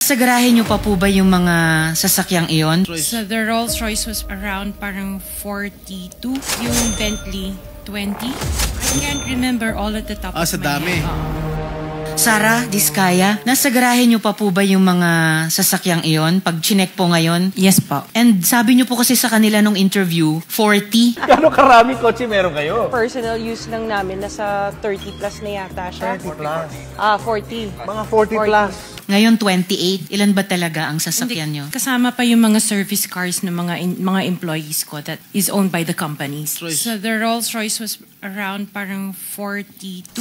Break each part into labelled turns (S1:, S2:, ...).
S1: Sa garahe nyo pa po ba yung mga sasakyang iyon?
S2: So the Rolls Royce was around parang 42, yung Bentley 20. I can't remember all at the top of
S3: sa
S2: my
S3: dami.
S2: head.
S1: Sarah, Diskaya, nasa garahe nyo pa po ba yung mga sasakyang iyon pag chinek po ngayon?
S2: Yes po.
S1: And sabi nyo po kasi sa kanila nung interview, 40.
S4: Gano'ng karaming kotse meron kayo?
S5: Personal use lang namin, nasa 30 plus na yata siya.
S4: 30 plus.
S5: 40.
S4: Mga 40 plus.
S1: Ngayon 28. Ilan ba talaga ang sasakyan nyo?
S2: Kasama pa yung mga service cars ng mga employees ko that is owned by the companies. So the Rolls Royce was around parang 42.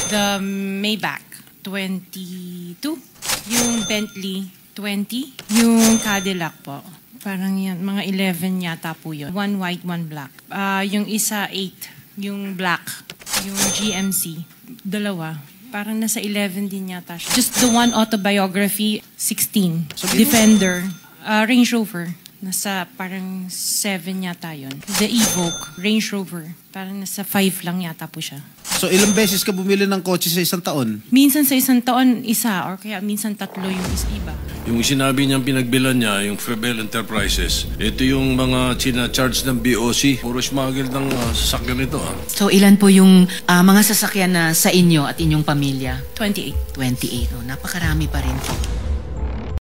S2: The Maybach 22. Yung Bentley 20. Yung Cadillac po. Parang yan, mga 11 yata po yun. One white, one black. Yung isa 8. Yung black. Yung GMC. Dalawa. Parang nasa 11 din yata siya. Just the one autobiography, 16. Defender, Range Rover. Nasa parang 7 yata yun. The Evoque, Range Rover. Parang nasa 5 lang yata po siya.
S3: So ilang beses ka bumili ng kotse sa isang taon?
S2: Minsan sa isang taon, isa. Or kaya minsan 3 yung iba.
S6: Yung sinabi niyang pinagbilan niya, yung Frebel Enterprises, ito yung mga charge ng BOC. Puro smuggle ng sasakyan nito.
S1: So ilan po yung mga sasakyan na sa inyo at inyong pamilya?
S2: 28.
S1: 28. Oh, napakarami pa rin po.